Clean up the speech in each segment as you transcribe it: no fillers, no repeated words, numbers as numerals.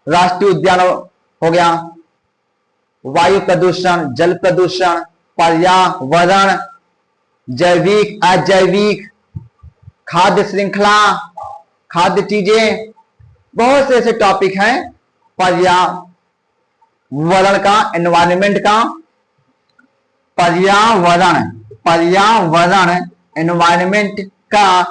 राष्ट्रीय उद्यान हो गया, वायु प्रदूषण, जल प्रदूषण, पर्यावरण, जैविक अजैविक, खाद्य श्रृंखला, खाद्य चीजें, बहुत से ऐसे टॉपिक हैं पर्यावरण का, एनवायरमेंट का, पर्यावरण एनवायरमेंट का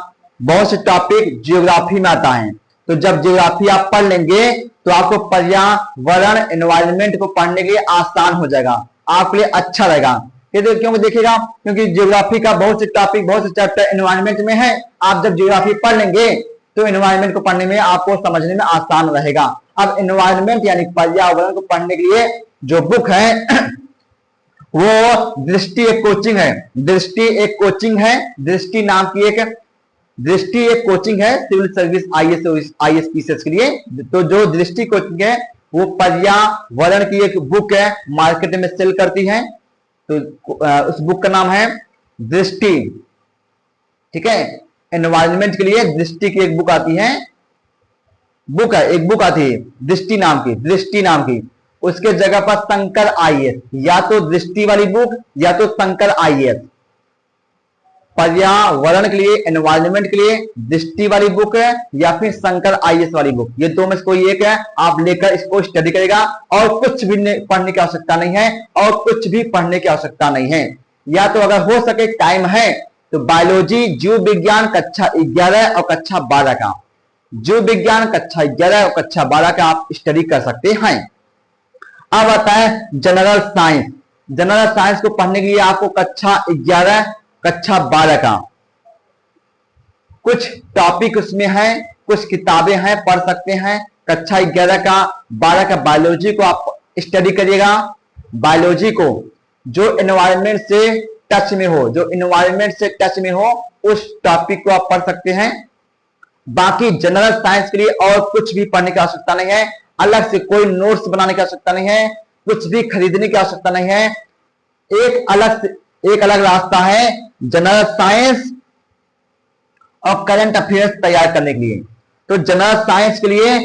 बहुत से टॉपिक जियोग्राफी में आता है। तो जब जियोग्राफी आप पढ़ लेंगे तो आपको पर्यावरण एनवायरमेंट को पढ़ने के लिए आसान हो जाएगा, आपके लिए अच्छा रहेगा। क्यों देखिएगा, क्योंकि जियोग्राफी का बहुत से टॉपिक, बहुत से चैप्टर एनवायरमेंट में है। आप जब जियोग्राफी पढ़ लेंगे तो एनवायरमेंट को पढ़ने में आपको समझने में आसान रहेगा। अब एनवायरमेंट यानी पर्यावरण को पढ़ने के लिए जो बुक है वो दृष्टि एक कोचिंग है। दृष्टि एक कोचिंग है, दृष्टि नाम की दृष्टि एक कोचिंग है सिविल सर्विस आईएएस पीसीएस के लिए। तो जो दृष्टि कोचिंग है वो पर्यावरण की एक बुक है, मार्केट में सेल करती है। तो उस बुक का नाम है दृष्टि, ठीक है। एनवायरनमेंट के लिए दृष्टि की एक बुक आती है, एक बुक आती है दृष्टि नाम की। उसके जगह पर शंकर आईएएस, या तो दृष्टि वाली बुक या तो शंकर आईएएस। पर्यावरण के लिए, एनवायरनमेंट के लिए दृष्टि वाली बुक है या फिर शंकर आईएएस वाली बुक, ये दो में से कोई एक है। आप लेकर इसको स्टडी करेगा और कुछ भी पढ़ने की आवश्यकता नहीं है, और कुछ भी पढ़ने की आवश्यकता नहीं है। या तो अगर हो सके टाइम है तो बायोलॉजी, जीव विज्ञान कक्षा 11 और कक्षा 12 का, जीव विज्ञान कक्षा 11 और कक्षा 12 का आप स्टडी कर सकते हैं। अब आता है जनरल साइंस। जनरल साइंस को पढ़ने के लिए आपको कक्षा 11 कक्षा 12 का कुछ टॉपिक उसमें है, कुछ किताबें हैं, पढ़ सकते हैं। कक्षा 11 का 12 का बायोलॉजी को आप स्टडी करिएगा। बायोलॉजी को जो एनवायरनमेंट से टच में हो, जो एनवायरनमेंट से टच में हो उस टॉपिक को आप पढ़ सकते हैं। बाकी जनरल साइंस के लिए और कुछ भी पढ़ने की आवश्यकता नहीं है, अलग से कोई नोट्स बनाने की आवश्यकता नहीं है, कुछ भी खरीदने की आवश्यकता नहीं है। एक अलग रास्ता है जनरल साइंस और करंट अफेयर्स तैयार करने के लिए। तो जनरल साइंस के लिए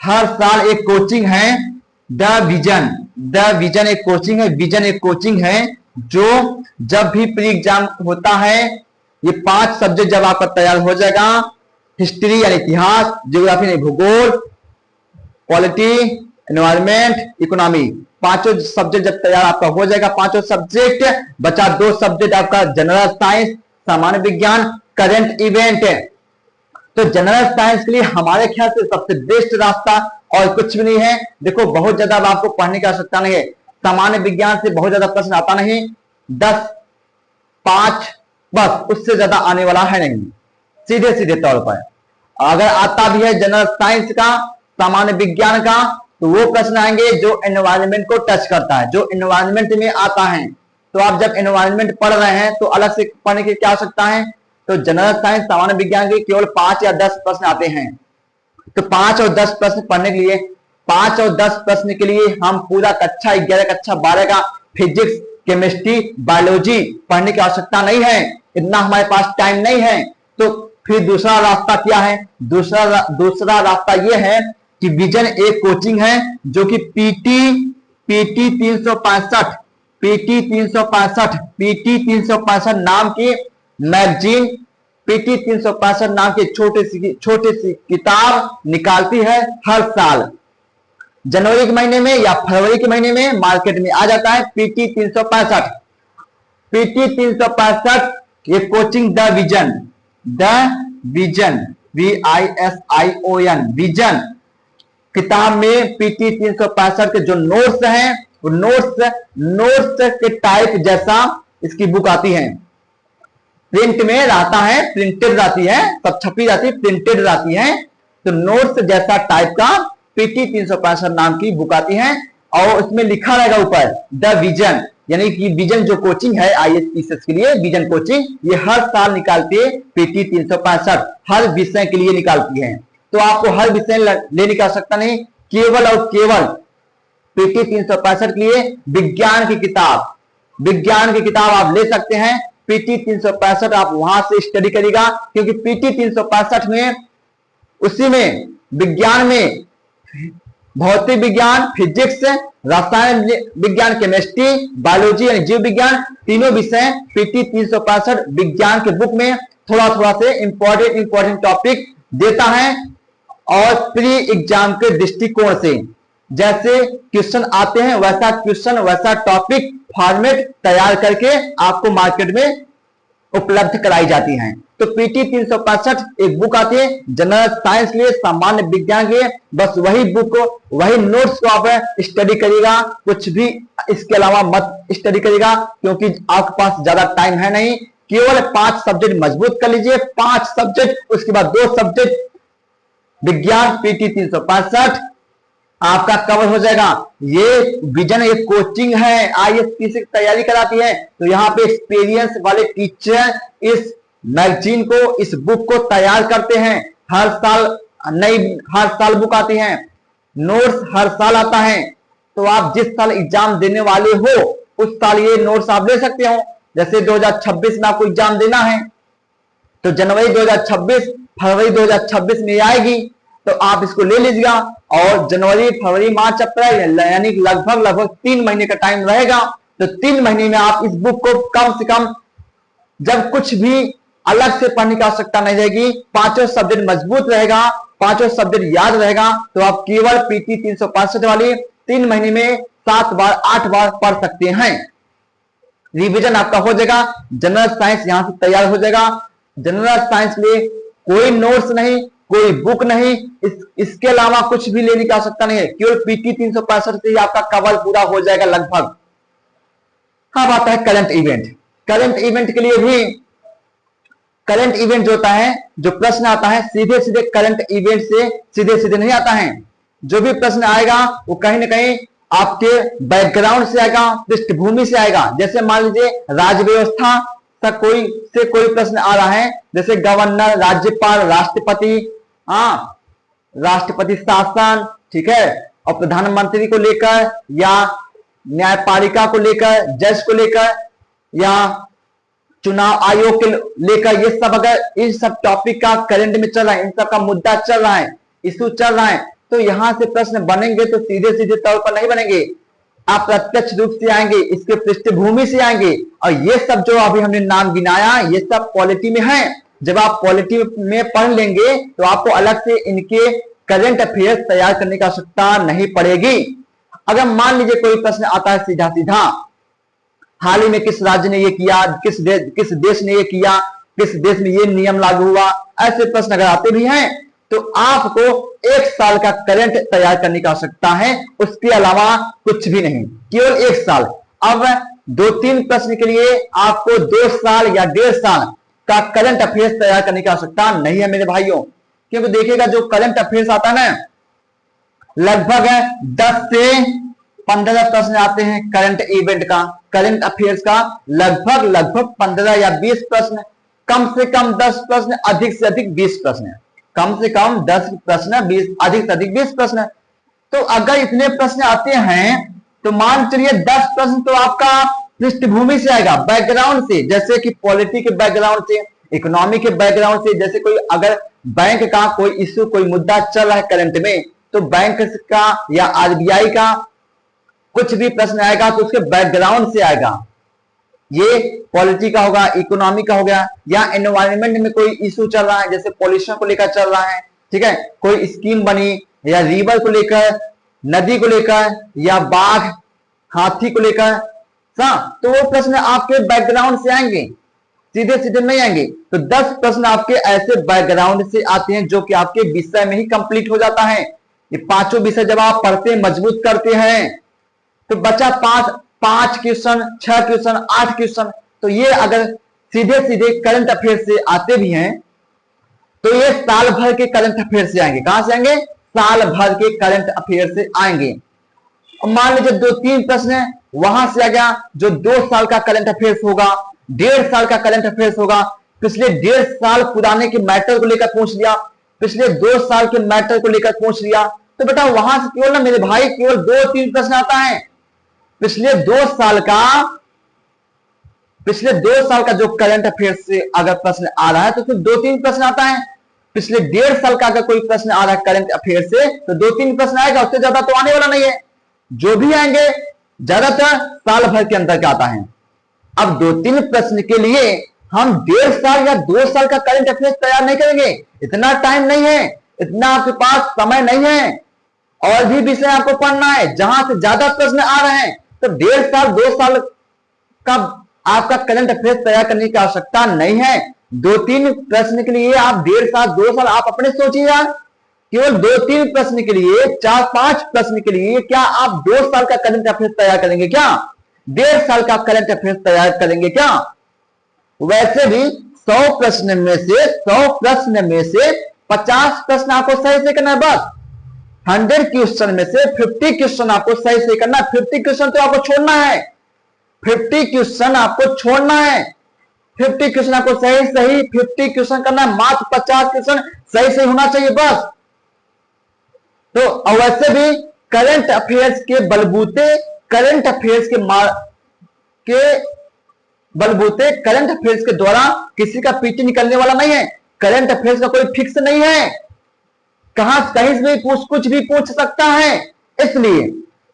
हर साल एक कोचिंग है, द विजन एक कोचिंग है। विजन एक कोचिंग है जो जब भी प्री एग्जाम होता है, ये 5 सब्जेक्ट जब आपका तैयार हो जाएगा, हिस्ट्री यानी इतिहास, ज्योग्राफी यानी भूगोल, पॉलिटी, एनवायरमेंट, इकोनॉमी, 5 सब्जेक्ट जब तैयार आपका हो जाएगा, 5 सब्जेक्ट, बचा 2 सब्जेक्ट आपका जनरल साइंस, सामान्य विज्ञान, करंट इवेंट। तो जनरल साइंस के लिए हमारे ख्याल से सबसे बेस्ट रास्ता और कुछ भी नहीं है। देखो बहुत ज्यादा आपको पढ़ने की आवश्यकता नहीं है, सामान्य विज्ञान से बहुत ज्यादा प्रश्न आता नहीं, 10, 5 बस, उससे ज्यादा आने वाला है नहीं सीधे तौर पर। अगर आता भी है जनरल साइंस का, सामान्य विज्ञान का, तो वो प्रश्न आएंगे जो एनवायरनमेंट को टच करता है, जो एनवायरनमेंट में आता है। तो आप जब एनवायरनमेंट पढ़ रहे हैं तो अलग से पढ़ने की क्या आवश्यकता है। तो जनरल साइंस, सामान्य विज्ञान के केवल 5 या 10 प्रश्न आते हैं। तो 5 और 10 प्रश्न पढ़ने के लिए, 5 और 10 प्रश्न के लिए हम पूरा कक्षा 11 कक्षा 12 का फिजिक्स, केमिस्ट्री, बायोलॉजी पढ़ने की आवश्यकता नहीं है, इतना हमारे पास टाइम नहीं है। तो फिर दूसरा रास्ता क्या है, दूसरा रास्ता यह है कि विजन एक कोचिंग है जो कि पीटी 365 नाम की मैगजीन, पीटी 365 नाम की छोटी सी किताब निकालती है हर साल। जनवरी के महीने में या फरवरी के महीने में मार्केट में आ जाता है पीटी 365। पीटी 365 ये coaching the vision VISION vision किताब में पीटी 365 के जो नोट्स हैं वो नोट्स के टाइप जैसा इसकी बुक आती है, प्रिंट में रहता है, प्रिंटेड रहती है, सब छपी जाती है, प्रिंटेड रहती है। तो नोट्स जैसा टाइप का पीटी 365 नाम की बुक आती है और उसमें लिखा रहेगा ऊपर द विजन, यानी कि विजन जो कोचिंग है आईएएस के लिए, विजन कोचिंग ये हर साल निकालती है पीटी 365, हर विषय के लिए निकालती है। तो आपको हर विषय लेने की आवश्यकता नहीं, केवल और केवल पीटी 365 के लिए विज्ञान की किताब आप ले सकते हैं। पीटी 365 आप वहां से स्टडी करिएगा, क्योंकि पीटी 365 में उसी में विज्ञान में भौतिक विज्ञान, फिजिक्स, रसायन विज्ञान, केमिस्ट्री, बायोलॉजी यानी जीव विज्ञान, तीनों विषय पीटी 365 विज्ञान के बुक में थोड़ा थोड़ा से इंपॉर्टेंट टॉपिक देता है। और प्री एग्जाम के दृष्टिकोण से जैसे क्वेश्चन आते हैं वैसा क्वेश्चन वैसा टॉपिक फॉर्मेट तैयार करके आपको मार्केट में उपलब्ध कराई जाती हैं। तो पीटी 365 एक बुक आती है जनरल साइंस के लिए, सामान्य विज्ञान के लिए, बस वही बुक को वही नोट्स को आप स्टडी करिएगा, कुछ भी इसके अलावा मत स्टडी करिएगा क्योंकि आपके पास ज्यादा टाइम है नहीं। केवल 5 सब्जेक्ट मजबूत कर लीजिए, 5 सब्जेक्ट, उसके बाद 2 सब्जेक्ट विज्ञान पीटी 365 आपका कवर हो जाएगा। ये विजन एक कोचिंग है, आईएएस की तैयारी कराती है, तो यहाँ पे एक्सपीरियंस वाले टीचर इस मैगजीन को, इस बुक को तैयार करते हैं। हर साल बुक आती है, नोट्स हर साल आता है। तो आप जिस साल एग्जाम देने वाले हो उस साल ये नोट्स आप ले सकते हो। जैसे 2026 में आपको एग्जाम देना है तो जनवरी 2026 फरवरी 2026 में आएगी, तो आप इसको ले लीजिएगा। और जनवरी फरवरी मार्च अप्रैल यानी लगभग 3 महीने का टाइम रहेगा। तो 3 महीने में आप इस बुक को कम से कम, जब कुछ भी अलग से पढ़ने की आवश्यकता नहीं रहेगी, 5 सब्जेक्ट मजबूत रहेगा, 5 सब्जेक्ट याद रहेगा, तो आप केवल पीटी 365 वाली 3 महीने में 7 बार 8 बार पढ़ सकते हैं। रिवीजन आपका हो जाएगा, जनरल साइंस यहां से तैयार हो जाएगा। जनरल साइंस में कोई नोट्स नहीं, कोई बुक नहीं, इसके अलावा कुछ भी लेने की आवश्यकता नहीं है, केवल पीटी 365 से ही आपका कवर पूरा हो जाएगा लगभग। अब आता है करंट इवेंट। करंट इवेंट के लिए भी, करंट इवेंट जो होता है, जो प्रश्न आता है सीधे सीधे करंट इवेंट से सीधे नहीं आता है। जो भी प्रश्न आएगा वो कहीं ना कहीं आपके बैकग्राउंड से आएगा, पृष्ठभूमि से आएगा। जैसे मान लीजिए राज्य व्यवस्था तक कोई प्रश्न आ रहा है, जैसे गवर्नर, राज्यपाल, राष्ट्रपति, राष्ट्रपति शासन, ठीक है, और प्रधानमंत्री को लेकर या न्यायपालिका को लेकर, जज को लेकर या चुनाव आयोग के लेकर, ये सब अगर इन सब टॉपिक का करंट में चल रहा है, इन सब का मुद्दा चल रहा है, इशू चल रहा है, तो यहां से प्रश्न बनेंगे तो सीधे तौर पर नहीं बनेंगे, आप प्रत्यक्ष रूप से आएंगे, इसके पृष्ठभूमि से आएंगे। और ये सब जो अभी हमने नाम गिनाया ये सब पॉलिटी में है। जब आप पॉलिटी में पढ़ लेंगे तो आपको अलग से इनके करंट अफेयर्स तैयार करने की आवश्यकता नहीं पड़ेगी। अगर मान लीजिए कोई प्रश्न आता है सीधा हाल ही में किस राज्य ने ये किया, किस देश ने ये किया, किस देश में ये नियम लागू हुआ, ऐसे प्रश्न अगर आते भी हैं तो आपको 1 साल का करंट तैयार करने की आवश्यकता है, उसके अलावा कुछ भी नहीं, केवल 1 साल। अब 2-3 प्रश्न के लिए आपको 2 साल या 1.5 साल का करंट अफेयर्स तैयार करने की आवश्यकता नहीं है मेरे भाइयों, क्योंकि देखिएगा जो करंट अफेयर्स आता है ना, लगभग 10 से 15 प्रश्न आते हैं करंट इवेंट का, करंट अफेयर्स का लगभग 15 या 20 प्रश्न, कम से कम 10 प्रश्न, अधिक से अधिक 20 प्रश्न, कम से कम 10 प्रश्न, 20 अधिक से अधिक 20 प्रश्न। तो अगर इतने प्रश्न आते हैं तो मान चलिए 10 प्रश्न तो आपका पृष्ठभूमि से आएगा, बैकग्राउंड से, जैसे कि पॉलिटी के बैकग्राउंड से, इकोनॉमी के बैकग्राउंड से। जैसे कोई अगर बैंक का कोई इश्यू, कोई मुद्दा चल रहा है करंट में, तो बैंक का या आरबीआई का कुछ भी प्रश्न आएगा तो उसके बैकग्राउंड से आएगा। ये पॉलिटी का होगा, इकोनॉमी का हो गया, या एनवायरनमेंट में कोई इशू चल रहा है, जैसे पॉल्यूशन को लेकर चल रहा है, ठीक है, कोई स्कीम बनी, या रिवर को लेकर, नदी को लेकर, या बाघ हाथी को लेकर, तो वो प्रश्न आपके बैकग्राउंड से आएंगे, सीधे नहीं आएंगे। तो 10 प्रश्न आपके ऐसे बैकग्राउंड से आते हैं जो कि आपके विषय में ही कंप्लीट हो जाता है। ये 5 विषय जब आप पढ़ते मजबूत करते हैं तो बचा 5 क्वेश्चन, 6 क्वेश्चन, 8 क्वेश्चन। तो ये अगर सीधे करंट अफेयर से आते भी हैं तो ये साल भर के करंट अफेयर से आएंगे। कहां से आएंगे? साल भर के करंट अफेयर से आएंगे। मान लीजिए 2-3 प्रश्न वहां से आ गया, जो 2 साल का करंट अफेयर्स होगा, 1.5 साल का करंट अफेयर्स होगा, पिछले 1.5 साल पुराने के मैटर को लेकर पूछ लिया, पिछले 2 साल के मैटर को लेकर पूछ लिया, तो बेटा वहां से केवल ना मेरे भाई केवल 2-3 प्रश्न आता है। पिछले 2 साल का जो करंट अफेयर्स से अगर प्रश्न आ रहा है तो सिर्फ 2-3 प्रश्न आता है। पिछले 1.5 साल का अगर कोई प्रश्न आ रहा है करंट अफेयर से, तो 2-3 प्रश्न आएगा, उससे ज्यादा तो आने वाला नहीं है। जो भी आएंगे ज्यादातर साल भर के अंदर का आता है। अब 2-3 प्रश्न के लिए हम 1.5 साल या 2 साल का करंट अफेयर तैयार नहीं करेंगे, इतना टाइम नहीं है, इतना आपके पास समय नहीं है। और भी विषय आपको पढ़ना है जहां से ज्यादा प्रश्न आ रहे हैं, तो 1.5 साल 2 साल का आपका करंट अफेयर तैयार करने की आवश्यकता नहीं है। 2-3 प्रश्न के लिए आप 1.5 साल 2 साल आप अपने सोचिएगा। केवल 2-3 प्रश्न के लिए, 4-5 प्रश्न के लिए क्या आप 2 साल का करंट अफेयर तैयार करेंगे क्या? 1.5 साल का करंट अफेयर तैयार करेंगे क्या? वैसे भी 100 प्रश्न में से 50 प्रश्न आपको सही से करना है। बस 100 क्वेश्चन में से 50 क्वेश्चन आपको सही से करना है। 50 क्वेश्चन तो आपको छोड़ना है, 50 क्वेश्चन आपको छोड़ना है। 50 क्वेश्चन आपको सही 50 क्वेश्चन करना है। मात्र 50 क्वेश्चन सही होना चाहिए बस। तो वैसे भी करंट अफेयर्स के बलबूते, करंट अफेयर्स के द्वारा किसी का पीटी निकलने वाला नहीं है। करंट अफेयर्स का कोई फिक्स नहीं है, कहीं से भी कुछ भी पूछ सकता है। इसलिए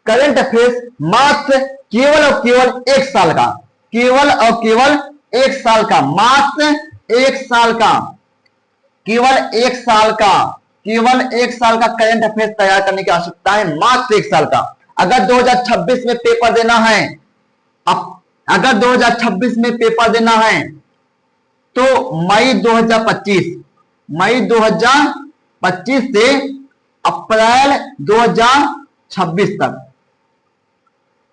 करंट अफेयर्स मात्र केवल और केवल 1 साल का, केवल और केवल 1 साल का, मात्र 1 साल का, केवल 1 साल का, केवल 1 साल का करंट अफेयर्स तैयार करने की आवश्यकता है, मात्र 1 साल का। अगर 2026 में पेपर देना है, अगर 2026 में पेपर देना है तो मई 2025 से अप्रैल 2026 तक,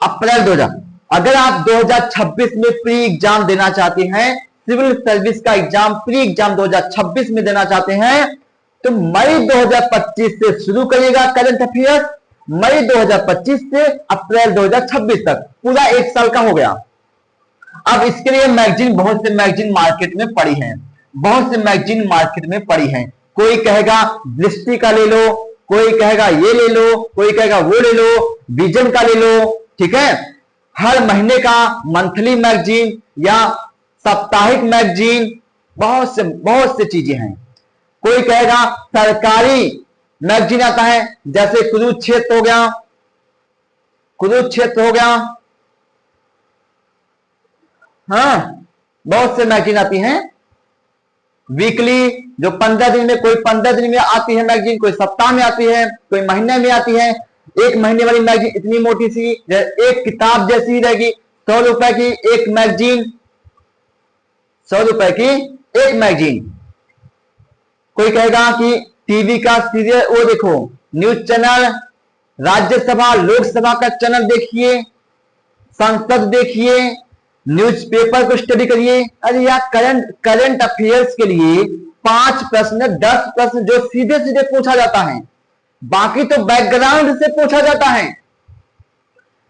अप्रैल 2000, अगर आप 2026 में प्री एग्जाम देना चाहते हैं, सिविल सर्विस का एग्जाम प्री एग्जाम 2026 में देना चाहते हैं, तो मई 2025 से शुरू करिएगा करंट अफेयर्स, मई 2025 से अप्रैल 2026 तक, पूरा 1 साल का हो गया। अब इसके लिए मैगजीन, बहुत से मैगजीन मार्केट में पड़ी हैं, बहुत से मैगजीन मार्केट में पड़ी हैं। कोई कहेगा दृष्टि का ले लो, कोई कहेगा ये ले लो, कोई कहेगा वो ले लो, विजन का ले लो, ठीक है। हर महीने का मंथली मैगजीन या साप्ताहिक मैगजीन, बहुत से चीजें हैं। कोई कहेगा सरकारी मैगजीन आता है, जैसे कुरुक्षेत्र हो गया, कुरुक्षेत्र हो गया, हाँ, बहुत से मैगजीन आती हैं वीकली, जो 15 दिन में, कोई 15 दिन में आती है मैगजीन, कोई सप्ताह में आती है, कोई महीने में आती है। 1 महीने वाली मैगजीन इतनी मोटी सी, एक किताब जैसी रहेगी। 100 रुपए की एक मैगजीन, 100 रुपए की एक मैगजीन। कोई कहेगा कि टीवी का सीरियल, वो देखो न्यूज चैनल, राज्यसभा लोकसभा का चैनल देखिए, संसद देखिए, न्यूज़पेपर को स्टडी करिए। अरे यार, करंट अफेयर्स के लिए 5 प्रश्न 10 प्रश्न जो सीधे सीधे पूछा जाता है, बाकी तो बैकग्राउंड से पूछा जाता है,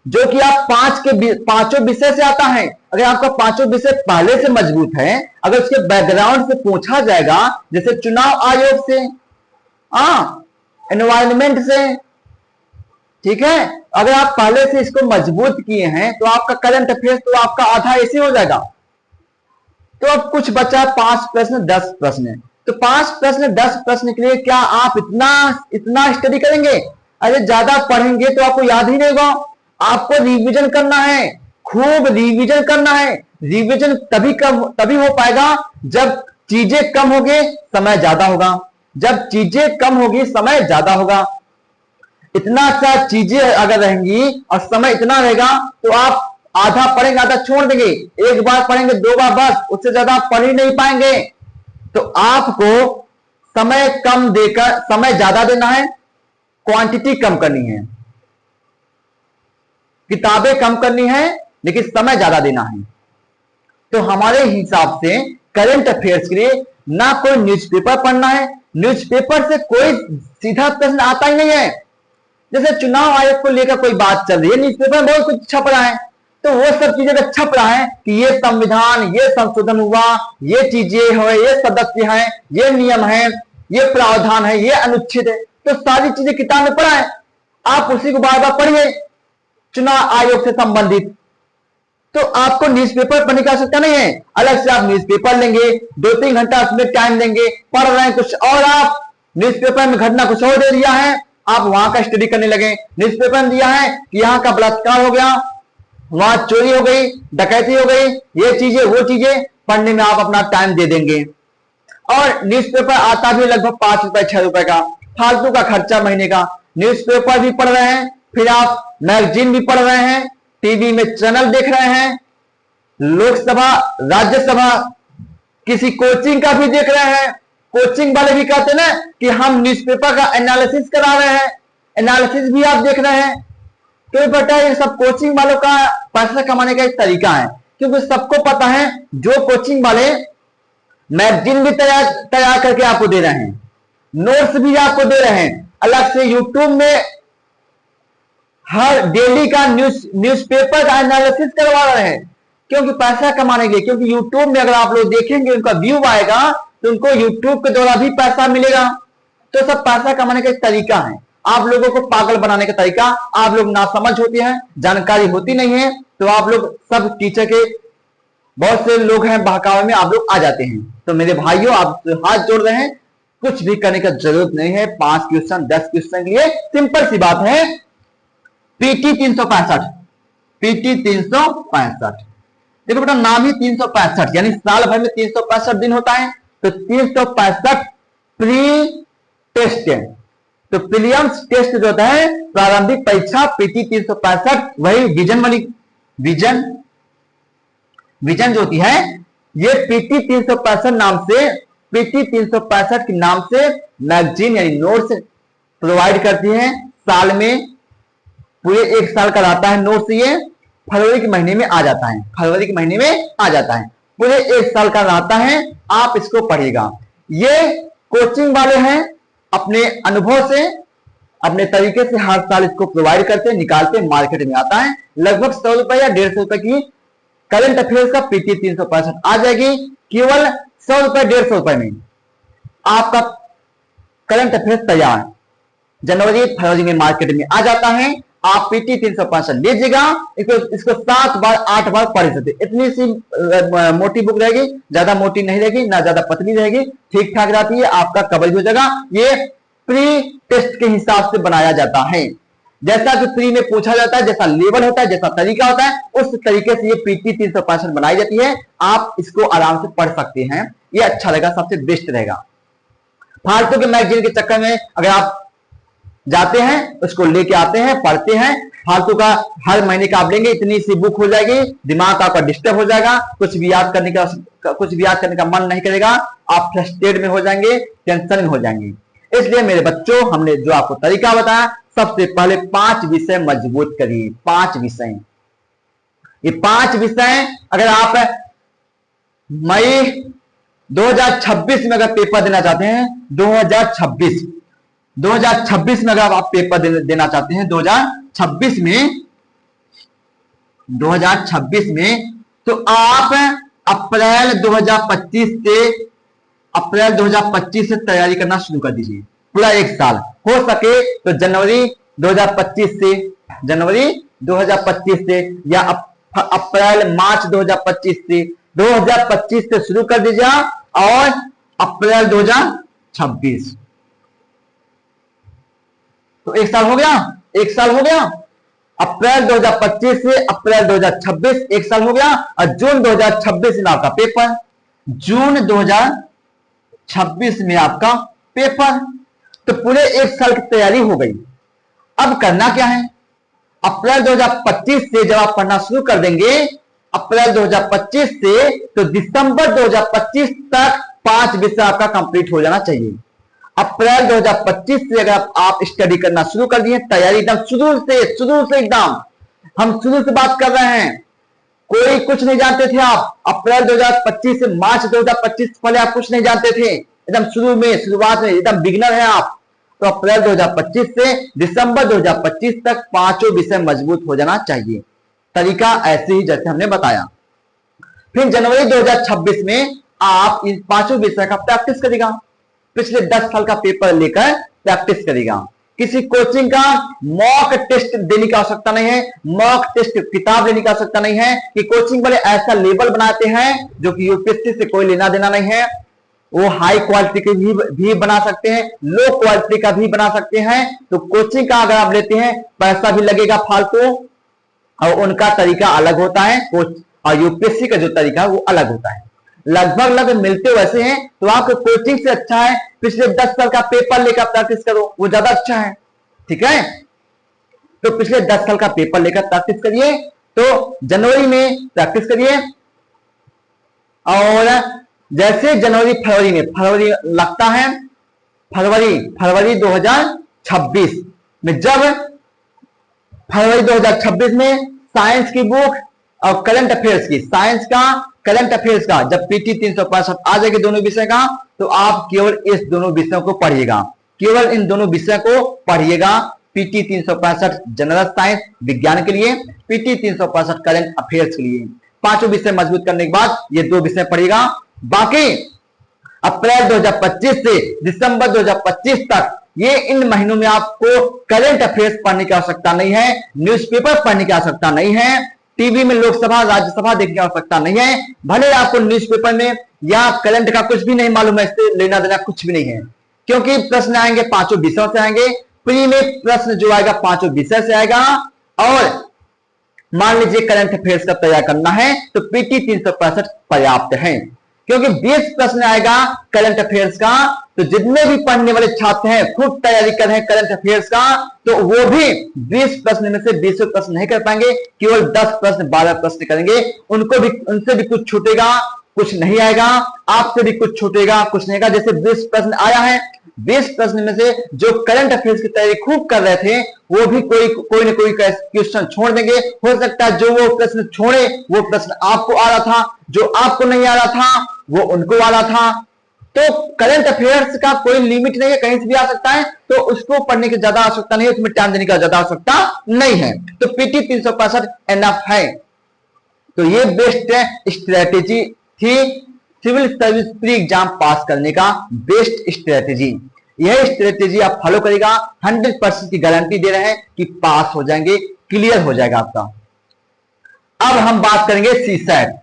जो कि आप 5 विषय से आता है। अगर आपका 5 विषय पहले से मजबूत है, अगर उसके बैकग्राउंड से पूछा जाएगा, जैसे चुनाव आयोग से, एनवायरमेंट से, ठीक है, अगर आप पहले से इसको मजबूत किए हैं, तो आपका करंट अफेयर्स तो आपका आधा ऐसे हो जाएगा। तो अब कुछ बचा 5 प्रश्न 10 प्रश्न, तो 5 प्रश्न 10 प्रश्न के लिए क्या आप इतना स्टडी करेंगे? अरे ज्यादा पढ़ेंगे तो आपको याद ही नहीं होगा। आपको रिवीजन करना है, खूब रिवीजन करना है। रिवीजन तभी हो पाएगा जब चीजें कम होगी, समय ज्यादा होगा। जब चीजें कम होगी, समय ज्यादा होगा। इतना सा चीजें अगर रहेंगी और समय इतना रहेगा, तो आप आधा पढ़ेंगे, आधा छोड़ देंगे। 1 बार पढ़ेंगे, 2 बार, बस, उससे ज्यादा आप पढ़ ही नहीं पाएंगे। तो आपको समय कम देकर समय ज्यादा देना है, क्वांटिटी कम करनी है, किताबें कम करनी है, लेकिन समय ज्यादा देना है। तो हमारे हिसाब से करंट अफेयर्स के लिए ना कोई न्यूज़पेपर पढ़ना है, न्यूज़पेपर से कोई सीधा प्रश्न आता ही नहीं है। जैसे चुनाव आयोग को लेकर कोई बात चल रही है, न्यूज़पेपर में बहुत कुछ छप रहा है, तो वो सब चीजें अगर छप रहा है कि ये संविधान, ये संशोधन हुआ, ये चीजें हो, ये सदस्य हैं, ये नियम है, ये प्रावधान है, ये अनुच्छेद है, तो सारी चीजें किताब में पढ़ा है, आप उसी को बार बार पढ़िए, चुनाव आयोग से संबंधित। तो आपको न्यूज़पेपर पढ़ने की आवश्यकता नहीं है। अलग से आप न्यूज़पेपर लेंगे, 2-3 घंटा उसमें टाइम देंगे, पढ़ रहे हैं कुछ और, आप न्यूज़पेपर में घटना कुछ और दे दिया है, आप वहां का स्टडी करने लगे। न्यूज़पेपर में दिया है कि यहाँ का बलात्कार हो गया, वहां चोरी हो गई, डकैती हो गई, ये चीजें वो चीजें पढ़ने में आप अपना टाइम दे देंगे। और न्यूज़पेपर आता भी लगभग 5 रुपए 6 रुपए का, फालतू का खर्चा महीने का। न्यूज़पेपर भी पढ़ रहे हैं, फिर आप मैगजीन भी पढ़ रहे हैं, टीवी में चैनल देख रहे हैं, लोकसभा राज्यसभा किसी कोचिंग का भी देख रहे हैं। कोचिंग वाले भी कहते हैं ना कि हम न्यूज़पेपर का एनालिसिस करा रहे हैं, एनालिसिस भी आप देख रहे हैं। तो बेटा ये सब कोचिंग वालों का पैसा कमाने का एक तरीका है, क्योंकि सबको पता है जो कोचिंग वाले मैगजीन भी तैयार करके आपको दे रहे हैं, नोट्स भी आपको दे रहे हैं, अलग से यूट्यूब में हर डेली का न्यूज़पेपर का एनालिसिस करवा रहे हैं, क्योंकि पैसा कमाने के लिए। क्योंकि यूट्यूब में अगर आप लोग देखेंगे, उनका व्यू आएगा तो उनको यूट्यूब के द्वारा भी पैसा मिलेगा। तो सब पैसा कमाने का एक तरीका है, आप लोगों को पागल बनाने का तरीका। आप लोग नासमझ होते हैं, जानकारी होती नहीं है, तो आप लोग सब टीचर के बहुत से लोग हैं बहकावे में आप लोग आ जाते हैं। तो मेरे भाइयों, आप हाथ जोड़ रहे हैं, कुछ भी करने का जरूरत नहीं है। 5 क्वेश्चन 10 क्वेश्चन के लिए सिंपल सी बात है, पीटी 365, पीटी 365। देखो बेटा, नाम ही 365, यानी साल भर में 365 दिन होता है, तो 365 प्री टेस्ट है। तो प्रीलिम्स टेस्ट जो होता है, प्रारंभिक परीक्षा, पीटी 365, वही विजन वाली विजन जो होती है, ये पीटी 365 नाम से, पीटी 365 के नाम से मैगजीन यानी नोट्स प्रोवाइड करती है। साल में पूरे 1 साल का रहता है नोट्स, ये फरवरी के महीने में आ जाता है, फरवरी के महीने में आ जाता है, पूरे 1 साल का रहता है। आप इसको पढ़िएगा। ये कोचिंग वाले हैं, अपने अनुभव से, अपने तरीके से हर साल इसको प्रोवाइड करते, निकालते, मार्केट में आता है। लगभग 100 रुपए या 150 रुपए की करंट अफेयर्स का पीटी 365 आ जाएगी। केवल 100 रुपए 150 रुपए में आपका करंट अफेयर्स तैयार जनवरी फरवरी में मार्केट में आ जाता है। आप पीटी 365 लीजिएगा, इसको 7 बार 8 बार पढ़ सकते। इतनी सी मोटी बुक रहेगी, ज्यादा मोटी नहीं रहेगी, ना ज्यादा पतली रहेगी, ठीक ठाक रहती है, आपका कवरेज हो जाएगा। ये प्री टेस्ट के हिसाब से बनाया जाता है, जैसा कि प्री में पूछा जाता है, जैसा लेवल होता है, जैसा तरीका होता है, उस तरीके से ये पीटी 365 बनाई जाती है। आप इसको आराम से पढ़ सकते हैं, ये अच्छा रहेगा, सबसे बेस्ट रहेगा। फालतू के मैगजीन के चक्कर में अगर आप जाते हैं, उसको लेके आते हैं, पढ़ते हैं, फालतू का हर महीने का आप लेंगे, इतनी सी बुक हो जाएगी, दिमाग आपका डिस्टर्ब हो जाएगा, कुछ भी याद करने का मन नहीं करेगा, आप फ्रस्ट्रेट में हो जाएंगे, टेंशन में हो जाएंगे। इसलिए मेरे बच्चों, हमने जो आपको तरीका बताया, सबसे पहले 5 विषय मजबूत करिए। 5 विषय, ये 5 विषय अगर आप मई 2026 में अगर पेपर देना चाहते हैं, 2026 में अगर आप पेपर देना चाहते हैं, 2026 में तो आप अप्रैल 2025 से तैयारी करना शुरू कर दीजिए। पूरा 1 साल, हो सके तो जनवरी 2025 से या अप्रैल मार्च 2025 से शुरू कर दीजिए, और अप्रैल 2026, तो 1 साल हो गया। 1 साल हो गया, अप्रैल 2025 से अप्रैल 2026, 1 साल हो गया। और जून 2026 में आपका पेपर, जून 2026 में आपका पेपर, तो पूरे 1 साल की तैयारी हो गई। अब करना क्या है, अप्रैल 2025 से जब आप पढ़ना शुरू कर देंगे, अप्रैल 2025 से तो दिसंबर 2025 तक 5 विषय आपका कंप्लीट हो जाना चाहिए। अप्रैल 2025 से अगर आप स्टडी करना शुरू कर दिए, तैयारी एकदम शुरू से एकदम, हम शुरू से बात कर रहे हैं, कोई कुछ नहीं जानते थे आप। अप्रैल 2025 से मार्च 2025 पहले आप कुछ नहीं जानते थे, एकदम शुरुआत में एकदम बिगिनर हैं आप। तो अप्रैल 2025 से दिसंबर 2025 तक 5 विषय मजबूत हो जाना चाहिए। तरीका ऐसे ही जैसे हमने बताया। फिर जनवरी 2026 में आप इन 5 विषय का प्रैक्टिस करेगा, पिछले 10 साल का पेपर लेकर प्रैक्टिस करेगा। किसी कोचिंग का मॉक टेस्ट देने की आवश्यकता नहीं है, मॉक टेस्ट किताब लेने की आवश्यकता नहीं है कि कोचिंग वाले ऐसा लेवल बनाते हैं जो कि यूपीएससी से कोई लेना देना नहीं है। वो हाई क्वालिटी के भी बना सकते हैं, लो क्वालिटी का भी बना सकते हैं। तो कोचिंग का अगर आप लेते हैं पैसा भी लगेगा फालतू, और उनका तरीका अलग होता है, कोच और यूपीएससी का जो तरीका है वो अलग होता है। लगभग मिलते वैसे हैं। तो आपको कोचिंग से अच्छा है पिछले 10 साल का पेपर लेकर प्रैक्टिस करो, वो ज्यादा अच्छा है। ठीक है, तो पिछले 10 साल का पेपर लेकर प्रैक्टिस करिए। तो जनवरी में प्रैक्टिस करिए, और जैसे जनवरी फरवरी लगता है, फरवरी 2026 में, जब फरवरी 2026 में साइंस की बुक और करंट अफेयर्स की, साइंस का करंट अफेयर्स का जब पीटी 365 आ जाएगी दोनों विषय का, तो आप केवल इस दोनों विषयों को पढ़िएगा, केवल इन दोनों विषय को पढ़िएगा। पीटी 365 जनरल साइंस विज्ञान के लिए, पीटी 365 करंट अफेयर्स के लिए। पांचों विषय मजबूत करने के बाद ये दो विषय पढ़िएगा। बाकी अप्रैल 2025 से दिसंबर 2025 तक ये इन महीनों में आपको करंट अफेयर्स पढ़ने की आवश्यकता नहीं है, न्यूज़पेपर पढ़ने की आवश्यकता नहीं है, टीवी में लोकसभा राज्यसभा देखने की आवश्यकता नहीं है। भले आपको न्यूज़पेपर में या करंट का कुछ भी नहीं मालूम है, इससे लेना देना कुछ भी नहीं है, क्योंकि प्रश्न आएंगे पांचों विषयों से आएंगे। प्री में प्रश्न जो आएगा पांचों विषय से आएगा। और मान लीजिए करंट अफेयर्स का तैयार करना है तो पीटी 365 पर्याप्त है, क्योंकि 20 प्रश्न आएगा करंट अफेयर्स का। तो जितने भी पढ़ने वाले छात्र हैं, खूब तैयारी कर रहे हैं करंट अफेयर्स का, तो वो भी 20 प्रश्न में से 20 प्रश्न नहीं कर पाएंगे, केवल 10 प्रश्न 12 प्रश्न करेंगे। उनको भी, उनसे भी कुछ छूटेगा, कुछ नहीं आएगा, आपसे भी कुछ छूटेगा, कुछ नहीं आएगा। जैसे 20 प्रश्न आया है, 20 प्रश्न में से जो करंट अफेयर्स की तैयारी खूब कर रहे थे वो भी कोई ना कोई क्वेश्चन छोड़ देंगे। हो सकता है जो वो प्रश्न छोड़े वो प्रश्न आपको आ रहा था, जो आपको नहीं आ रहा था वो उनको आ रहा था। तो करंट अफेयर्स का कोई लिमिट नहीं है, कहीं से भी आ सकता है, तो उसको पढ़ने की ज्यादा आवश्यकता नहीं है, उसमें टाइम देने की ज्यादा आवश्यकता नहीं है। तो पीटी 365 एनफ है। तो ये बेस्ट स्ट्रेटेजी थी civil service pre exam pass करने का, बेस्ट स्ट्रेटेजी। यह स्ट्रेटेजी आप फॉलो करेगा, 100% की गारंटी दे रहे हैं कि पास हो जाएंगे, क्लियर हो जाएगा आपका। अब हम बात करेंगे सीसैट।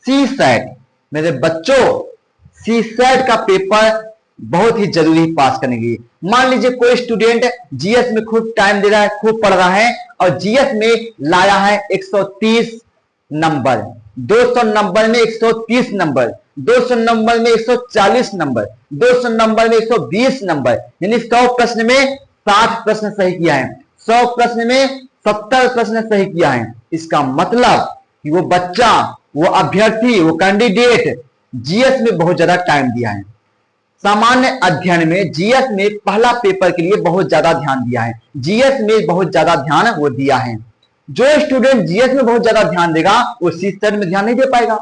सीसैट मेरे बच्चों, सीसैट का पेपर बहुत ही जरूरी पास करने के लिए। मान लीजिए कोई स्टूडेंट जीएस में खूब टाइम दे रहा है, खूब पढ़ रहा है, और जीएस में लाया है 130 नंबर, 200 नंबर में 130 नंबर, 200 नंबर में 140 नंबर, 200 नंबर में 120 नंबर, यानी 100 प्रश्न में 60 प्रश्न सही किया है, 100 प्रश्न में 70 प्रश्न सही किया है। इसका मतलब कि वो बच्चा, वो अभ्यर्थी, वो कैंडिडेट जीएस में बहुत ज्यादा टाइम दिया है। सामान्य अध्ययन में जीएस में पहला पेपर के लिए बहुत ज्यादा ध्यान दिया है, जीएस में बहुत ज्यादा ध्यान वो दिया है। जो स्टूडेंट जीएस में बहुत ज्यादा ध्यान देगा वो सीसैट में ध्यान नहीं दे पाएगा।